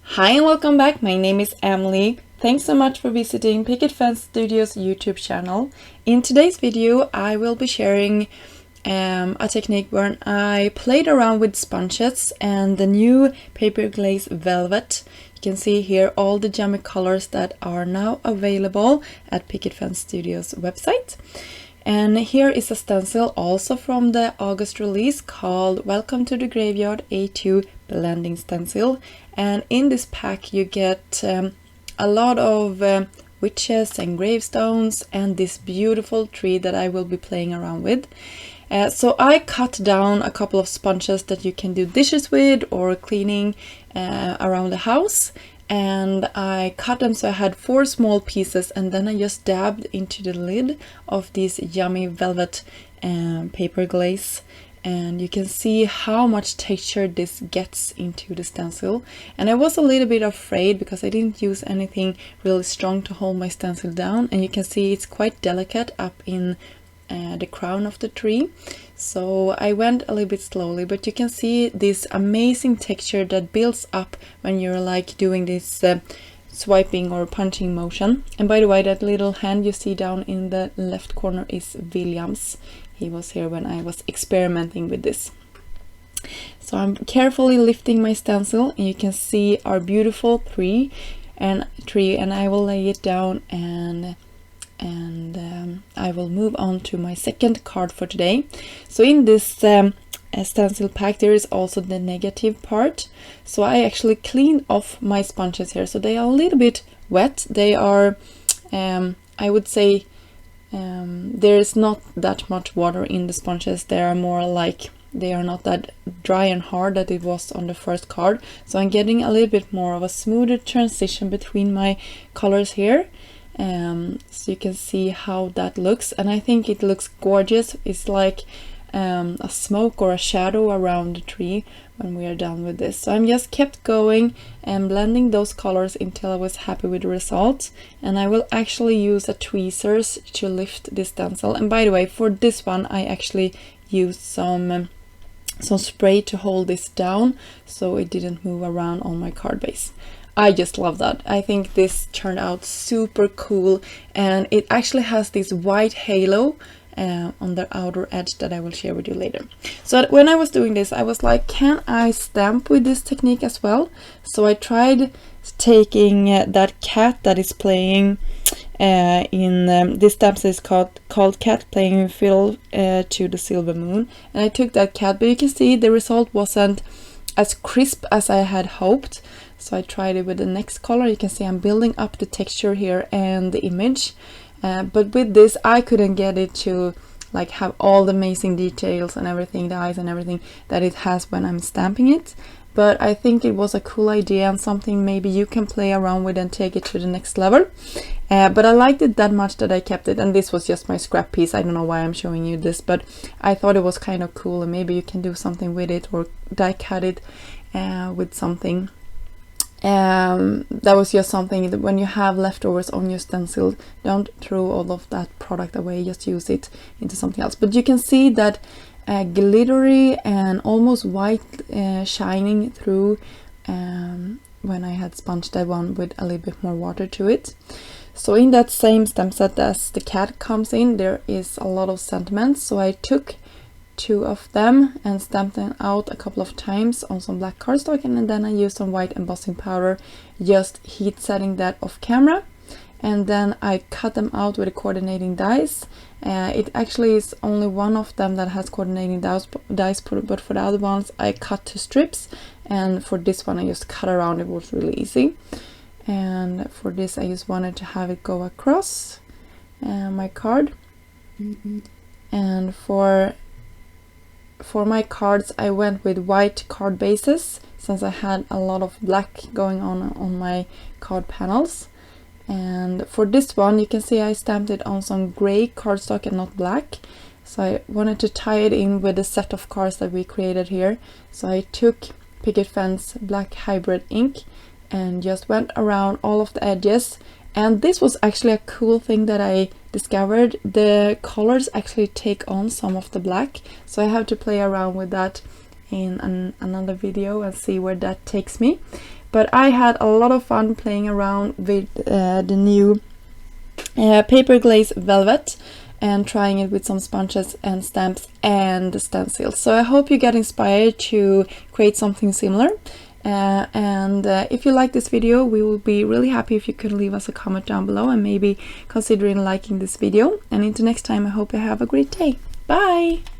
Hi and welcome back. My name is Emelie. Thanks so much for visiting Picket Fence Studios YouTube channel. In today's video I will be sharing a technique where I played around with sponges and the new Paper Glaze Velvet. You can see here all the yummy colors that are now available at Picket Fence Studios website. And here is a stencil also from the August release called Welcome to the Graveyard A2 Blending Stencil. And in this pack you get a lot of witches and gravestones and this beautiful tree that I will be playing around with. So I cut down a couple of sponges that you can do dishes with or cleaning around the house. And I cut them so I had 4 small pieces, and then I just dabbed into the lid of this yummy velvet paper glaze, and you can see how much texture this gets into the stencil. And I was a little bit afraid because I didn't use anything really strong to hold my stencil down, and you can see it's quite delicate up in the crown of the tree. So I went a little bit slowly, but you can see this amazing texture that builds up when you're like doing this swiping or punching motion. And by the way, that little hand you see down in the left corner is William's. He was here when I was experimenting with this. So I'm carefully lifting my stencil and you can see our beautiful tree, and I will lay it down and I will move on to my second card for today. So in this stencil pack there is also the negative part. So I actually cleaned off my sponges here, so they are a little bit wet. They are I would say there is not that much water in the sponges. They are more like, they are not that dry and hard that it was on the first card. So I'm getting a little bit more of a smoother transition between my colors here. So you can see how that looks, and I think it looks gorgeous. It's like a smoke or a shadow around the tree when we are done with this. So I'm just kept going and blending those colors until I was happy with the result. And I will actually use a tweezers to lift this stencil. And by the way, for this one I actually used some spray to hold this down so it didn't move around on my card base. I just love that. I think this turned out super cool, and it actually has this white halo on the outer edge that I will share with you later. So when I was doing this, I was like, can I stamp with this technique as well? So I tried taking that cat that is playing in this stamp is called Cat Playing Fiddle to the Silver Moon, and I took that cat, but you can see the result wasn't as crisp as I had hoped. So I tried it with the next color. You can see I'm building up the texture here and the image, but with this I couldn't get it to like have all the amazing details and everything, the eyes and everything that it has when I'm stamping it. But I think it was a cool idea and something maybe you can play around with and take it to the next level. But I liked it that much that I kept it, and this was just my scrap piece. I don't know why I'm showing you this, but I thought it was kind of cool, and maybe you can do something with it or die cut it with something. That was just something that when you have leftovers on your stencil, don't throw all of that product away, just use it into something else. But you can see that glittery and almost white shining through when I had sponged that one with a little bit more water to it. So in that same stamp set as the cat comes in, there is a lot of sentiments. So I took 2 of them and stamped them out a couple of times on some black cardstock, and then I used some white embossing powder, just heat setting that off camera. And then I cut them out with a coordinating dies. It actually is only one of them that has coordinating dies, but for the other ones I cut to strips, and for this one I just cut around. It was really easy. And for this I just wanted to have it go across my card. And for my cards I went with white card bases, since I had a lot of black going on my card panels. And for this one you can see I stamped it on some gray cardstock and not black. So I wanted to tie it in with the set of cards that we created here. So I took Picket Fence Black Hybrid ink and just went around all of the edges. And this was actually a cool thing that I discovered. The colors actually take on some of the black, so I have to play around with that in another video and see where that takes me. but I had a lot of fun playing around with the new Paper Glaze Velvet and trying it with some sponges and stamps and the stencils. So I hope you get inspired to create something similar. If you like this video, we will be really happy if you could leave us a comment down below and maybe considering liking this video. And until next time, I hope you have a great day. Bye!